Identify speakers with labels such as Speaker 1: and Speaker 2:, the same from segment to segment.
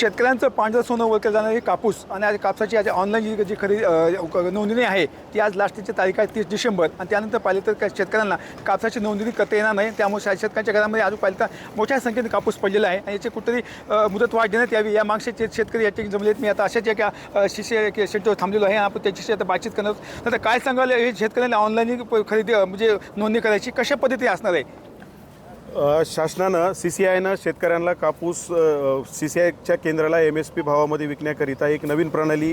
Speaker 1: शेतकऱ्यांचं पांढरं सोनं ओळखलं जाणारी कापूस आणि कापसाची आज ऑनलाईन जी खरेदी नोंदणी आहे ती आज लास्टची तारीख आहे 30 डिसेंबर आणि त्यानंतर पाहिलं तर शेतकऱ्यांना कापसाची नोंदणी करता येणार नाही। त्यामुळे शेतकऱ्यांच्या घरामध्ये अजून पाहिलं तर मोठ्या संख्येने कापूस पडलेला आहे आणि याची कुठेतरी मुदतवाढ देण्यात यावी या मागचे शेतकरी याची जमलेत। मी आता अशाच एका सेंटरवर थांबलेलो आहे, आपण त्याच्याशी आता बातचीत करणार आहोत। तर काय सांगाल हे शेतकऱ्यांना ऑनलाईन खरेदी म्हणजे नोंदणी करायची कशा पद्धती असणार आहे?
Speaker 2: शासनानं CCIनं शेतकऱ्यांना कापूस CCIच्या केंद्राला MSP भावामध्ये विकण्याकरिता एक नवीन प्रणाली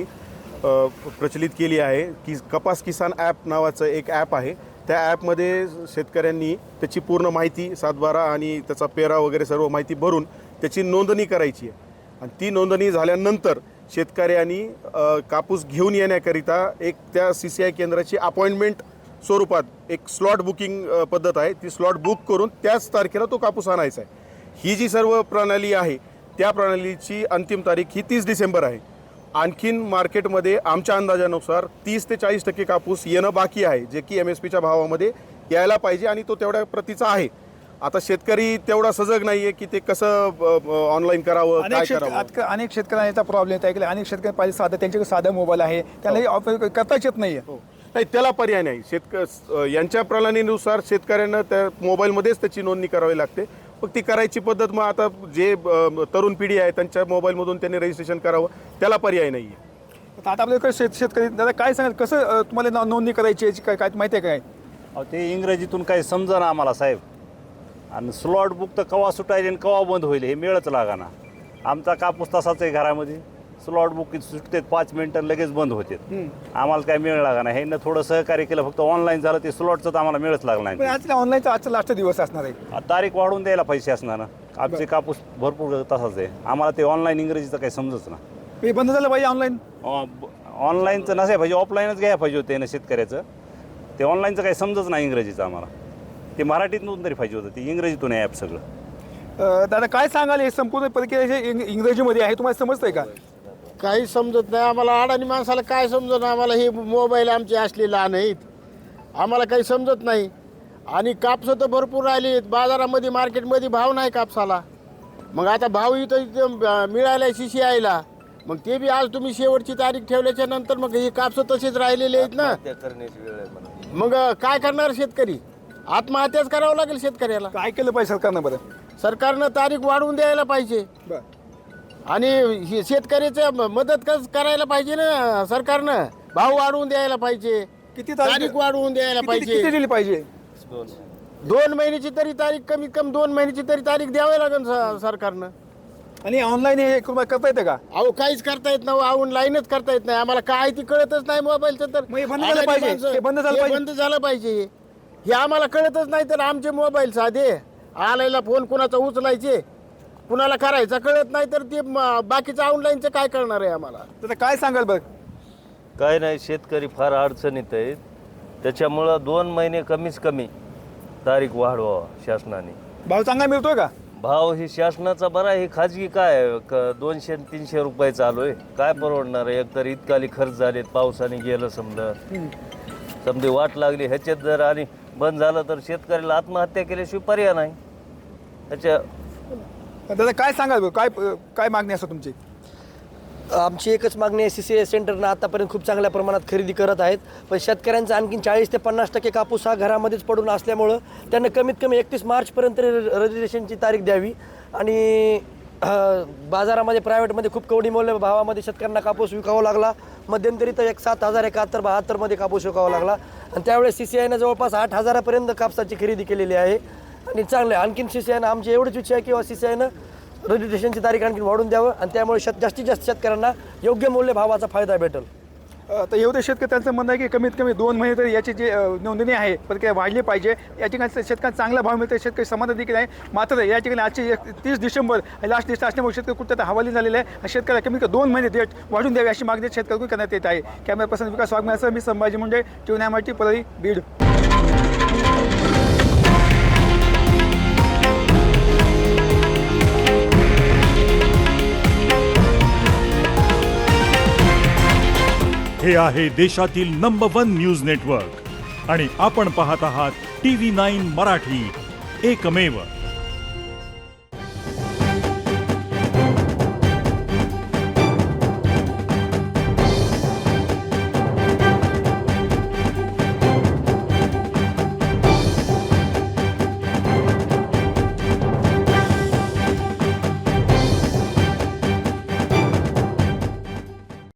Speaker 2: प्रचलित केली आहे की कपास किसान ॲप नावाचं एक ॲप आहे। त्या ॲपमध्ये शेतकऱ्यांनी त्याची पूर्ण माहिती 7/12 आणि त्याचा पेरा वगैरे सर्व माहिती भरून त्याची नोंदणी करायची आहे आणि ती नोंदणी झाल्यानंतर शेतकऱ्यांनी कापूस घेऊन येण्याकरिता एक त्या CCI केंद्राची अपॉइंटमेंट स्वरूपात एक स्लॉट बुकिंग पद्धत आहे, ती स्लॉट बुक करून त्याच तारखेला तो कापूस आणायचा आहे। ही जी सर्व प्रणाली आहे त्या प्रणालीची अंतिम तारीख ही 30 डिसेंबर आहे। आणखीन मार्केटमध्ये आमच्या अंदाजानुसार 30 ते 40% कापूस येणं बाकी आहे, जे की MSPच्या भावामध्ये यायला पाहिजे आणि तो तेवढ्या प्रतीचा आहे। आता शेतकरी तेवढा सजग नाही आहे की ते कसं ऑनलाईन करावं, काय करावं।
Speaker 1: अनेक शेतकऱ्यांचा प्रॉब्लेम येत आहे की अनेक शेतकरी पाहिजे साधा त्यांच्याकडे साधा मोबाईल आहे त्याला करताच येत नाही आहे।
Speaker 2: नाही, त्याला पर्याय नाही। यांच्या प्रणालीनुसार शेतकऱ्यांना त्या मोबाईलमध्येच त्याची नोंदणी करावी लागते। मग ती करायची पद्धत मग आता जे तरुण पिढी आहे त्यांच्या मोबाईलमधून त्यांनी रजिस्ट्रेशन करावं, त्याला पर्याय नाही आहे।
Speaker 1: आता आपल्याकडे शेतकरी दादा काय सांगाल कसं तुम्हाला नोंदणी करायची याची काय माहिती आहे काय?
Speaker 3: ते इंग्रजीतून काही समजा ना आम्हाला साहेब, आणि स्लॉट बुक तर कवा सुटायचे आणि कवा बंद होईल हे मिळच लागा ना। आमचा कापूस तसाच आहे घरामध्ये, स्लॉट बुक सुटते 5 मिनिटं लगेच बंद होते, आम्हाला काय मिळ लागा ना। हे ना थोडं सहकार्य केलं, फक्त ऑनलाईन झालं ते स्लॉटचं तर आम्हाला मिळच लागणार नाही।
Speaker 1: आज ऑनलाईनचा आजचा लास्ट दिवस असणार आहे,
Speaker 3: तारीख वाढवून द्यायला पैसे असणार ना। आमचे कापूस भरपूर तसाच आहे, आम्हाला ते ऑनलाईन इंग्रजीचं काही समजच ना।
Speaker 1: हे बंद झालं पाहिजे ऑनलाईन,
Speaker 3: ऑनलाईनचं नसाय पाहिजे, ऑफलाईनच घ्यायला पाहिजे होते ना शेतकऱ्याचं। ते ऑनलाईनचं काही समजच नाही इंग्रजीचं आम्हाला, ते मराठीतून तरी पाहिजे होतं, ते इंग्रजीतून आहे ॲप सगळं।
Speaker 1: दादा काय सांगाल हे संपूर्ण प्रक्रिया इंग्रजीमध्ये आहे, तुम्हाला समजतंय का?
Speaker 4: काही समजत नाही आम्हाला, अडाणी माणसाला काय समजत नाही आम्हाला। हे मोबाईल आमचे असले लहान आहेत, आम्हाला काही समजत नाही। आणि कापसं तर भरपूर राहिली बाजारामध्ये, मार्केटमध्ये भाव नाही कापसाला। मग आता भाव इथं मिळाला CCIला, मग ते बी आज तुम्ही शेवटची तारीख ठेवल्याच्या नंतर मग हे कापसं तसेच राहिलेले आहेत ना। मग काय करणार शेतकरी? आत्महत्याच करावं लागेल शेतकऱ्याला।
Speaker 1: काय केलं पाहिजे सरकारनं? बरं,
Speaker 4: सरकारनं तारीख वाढवून द्यायला पाहिजे आणि शेतकऱ्याचं मदत करायला पाहिजे ना सरकारनं। भाव वाढवून द्यायला पाहिजे,
Speaker 1: किती
Speaker 4: तारीख वाढवून द्यायला पाहिजे,
Speaker 1: किती दिली पाहिजे?
Speaker 4: 2 महिन्याची तरी तारीख, कमीत कमी 2 महिन्याची तरी तारीख द्यावी लागेल सरकारनं।
Speaker 1: आणि ऑनलाईन हे करता येतं का?
Speaker 4: अहो काहीच करता येत नाही, ऑनलाईनच करता येत नाही आम्हाला। काय ती कळतच नाही मोबाईलचं, तर
Speaker 1: हे बंद झालं पाहिजे, हे बंद झालं पाहिजे,
Speaker 4: बंद झालं पाहिजे। हे आम्हाला कळतच नाही, तर आमचे मोबाईल साधे आलेला फोन कुणाचा उचलायचे, कुणाला करायचा कळत नाही, तर ते बाकीचं ऑनलाईनचं काय करणार आहे आम्हाला?
Speaker 1: तर काय सांगाल बरं?
Speaker 5: काय नाही, शेतकरी फार अडचणीत आहेत, त्याच्यामुळं 2 महिने कमीच कमी तारीख वाढवावा शासनाने।
Speaker 1: भाव चांगला मिळतोय का?
Speaker 5: भाव ही शासनाचा बरा, ही खाजगी काय 200-300 रुपये चालू आहे, काय परवडणार आहे? एकतर इतकाली खर्च झालेत, पावसाने गेलं समजा वाट लागली ह्याच्यात, जर आणि बंद झालं तर शेतकऱ्याला आत्महत्या केल्याशिवाय पर्याय नाही ह्याच्या।
Speaker 1: दादा काय सांगाल बरं, काय मागणी असं तुमची?
Speaker 6: आमची एकच मागणी आहे, CCI सेंटरनं आतापर्यंत खूप चांगल्या प्रमाणात खरेदी करत आहेत, पण शेतकऱ्यांचा आणखीन 40 ते 50% कापूस हा घरामध्येच पडून असल्यामुळं त्यांना कमीत कमी 31 मार्चपर्यंत रजिस्ट्रेशनची तारीख द्यावी। आणि बाजारामध्ये प्रायव्हेटमध्ये खूप कवडी मौल्य भावामध्ये शेतकऱ्यांना कापूस विकावा लागला। मध्यंतरी तर 7,071-72 कापूस विकावा लागला आणि त्यावेळेस CCIनं जवळपास 8,000पर्यंत कापसाची खरेदी केलेली आहे। आणि चांगलं आहे, आणखीन CCIनं आमची एवढीच इच्छा आहे किंवा CCIनं रजिस्ट्रेशनची तारीख आणखी वाढवून द्यावं आणि त्यामुळे जास्तीत जास्त शेतकऱ्यांना योग्य मूल्य भावाचा फायदा भेटेल।
Speaker 1: तर एवढे शेतकरी त्यांचं म्हणणं आहे की कमीत कमी 2 महिने तरी याची जी नोंदणी आहे प्रक्रिया वाढली पाहिजे। या ठिकाणी शेतकऱ्यांना चांगला भाव मिळतो, शेतकरी समाधान देखील आहे। मात्र या ठिकाणी आजची 30 डिसेंबर लास्ट दिवस असल्यामुळे शेतकरी कुठं हवाली झालेले आहे। शेतकऱ्याला कमीत कमी 2 महिने डेट वाढून द्यावी अशी मागणी शेतकऱ्यांकडून करण्यात येत आहे। कॅमेरा पर्सन विकास वाघमारेसह मी संभाजी मुंडे, TVNI परळी, बीड।
Speaker 7: हे आहे देशातील नंबर 1 न्यूज नेटवर्क आणि आपण पाहत आहात TV9 मराठी, एकमेव।